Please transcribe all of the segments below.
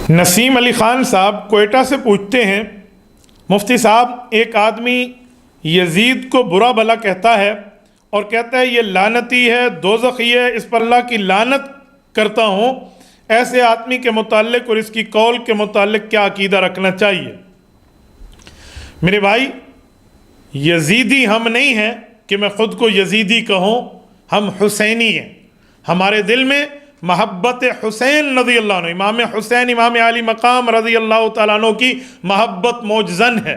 نسیم علی خان صاحب کوئٹہ سے پوچھتے ہیں، مفتی صاحب ایک آدمی یزید کو برا بھلا کہتا ہے اور کہتا ہے یہ لعنتی ہے، دوزخی ہے، اس پر اللہ کی لعنت کرتا ہوں، ایسے آدمی کے متعلق اور اس کی قول کے متعلق کیا عقیدہ رکھنا چاہیے؟ میرے بھائی، یزیدی ہم نہیں ہیں کہ میں خود کو یزیدی کہوں، ہم حسینی ہیں۔ ہمارے دل میں محبت حسین رضی اللہ عنہ، امام حسین امام عالی مقام رضی اللہ تعالیٰ عنہ کی محبت موجزن ہے۔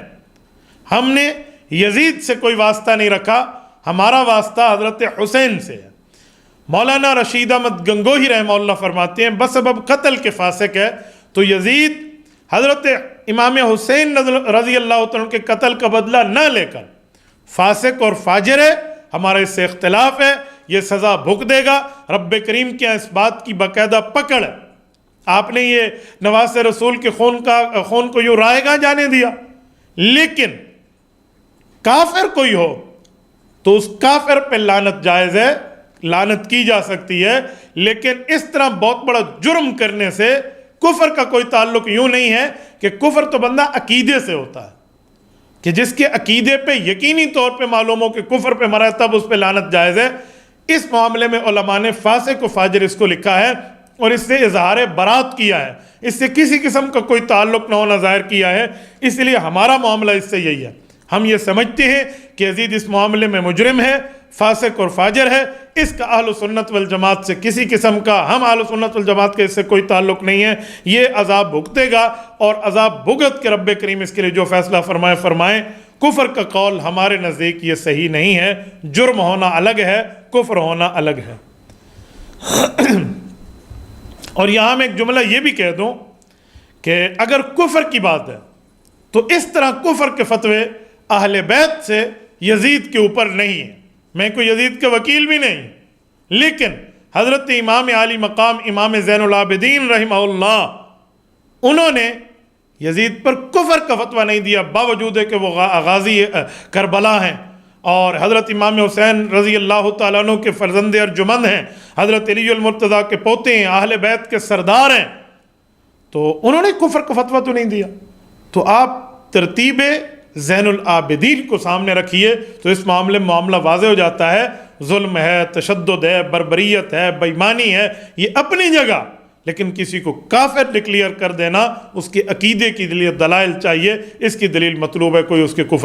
ہم نے یزید سے کوئی واسطہ نہیں رکھا، ہمارا واسطہ حضرت حسین سے ہے۔ مولانا رشید احمد گنگوہی رحمہ اللہ فرماتے ہیں بسبب قتل کے فاسق ہے، تو یزید حضرت امام حسین رضی اللہ عنہ کے قتل کا بدلہ نہ لے کر فاسق اور فاجر ہے، ہمارا اس سے اختلاف ہے، یہ سزا بھگ دے گا۔ رب کریم کے اس بات کی باقاعدہ پکڑ ہے۔ آپ نے یہ نواز رسول کے خون کو یوں رائے گاہ جانے دیا، لیکن کافر کوئی ہو تو اس کافر پہ لعنت جائز ہے، لعنت کی جا سکتی ہے، لیکن اس طرح بہت بڑا جرم کرنے سے کفر کا کوئی تعلق یوں نہیں ہے کہ کفر تو بندہ عقیدے سے ہوتا ہے، کہ جس کے عقیدے پہ یقینی طور پہ معلوم ہو کہ کفر پہ مرا ہے تب اس پہ لعنت جائز ہے۔ اس معاملے میں علماء نے فاسق و فاجر اس کو لکھا ہے اور اس سے اظہار برات کیا ہے، اس سے کسی قسم کا کوئی تعلق نہ ہونا ظاہر کیا ہے، اس لیے ہمارا معاملہ اس سے یہی ہے۔ ہم یہ سمجھتے ہیں کہ یزید اس معاملے میں مجرم ہے، فاسق اور فاجر ہے، اس کا اہل سنت والجماعت سے کسی قسم کا، ہم اہل سنت والجماعت کے اس سے کوئی تعلق نہیں ہے۔ یہ عذاب بھگتے گا اور عذاب بھگت کے رب کریم اس کے لیے جو فیصلہ فرمائیں۔ کفر کا قول ہمارے نزدیک یہ صحیح نہیں ہے، جرم ہونا الگ ہے، کفر ہونا الگ ہے۔ اور یہاں میں ایک جملہ یہ بھی کہہ دوں کہ اگر کفر کی بات ہے تو اس طرح کفر کے فتوے اہل بیت سے یزید کے اوپر نہیں ہیں۔ میں کوئی یزید کے وکیل بھی نہیں، لیکن حضرت امام عالی مقام امام زین العابدین رحمہ اللہ، انہوں نے یزید پر کفر کا فتویٰ نہیں دیا، باوجود ہے کہ وہ غازی کربلا ہیں اور حضرت امام حسین رضی اللہ تعالیٰ عنہ کے فرزند ارجمند ہیں، حضرت علی المرتضیٰ کے پوتے ہیں، اہل بیت کے سردار ہیں، تو انہوں نے کفر کا فتویٰ تو نہیں دیا۔ تو آپ ترتیب زین العابدین کو سامنے رکھیے تو اس معاملے میں معاملہ واضح ہو جاتا ہے۔ ظلم ہے، تشدد ہے، بربریت ہے، بے ایمانی ہے، یہ اپنی جگہ، لیکن کسی کو کافر ڈکلیئر کر دینا، اس کے عقیدے کے لیے دلائل چاہیے، اس کی دلیل مطلوب ہے، کوئی اس کے کفر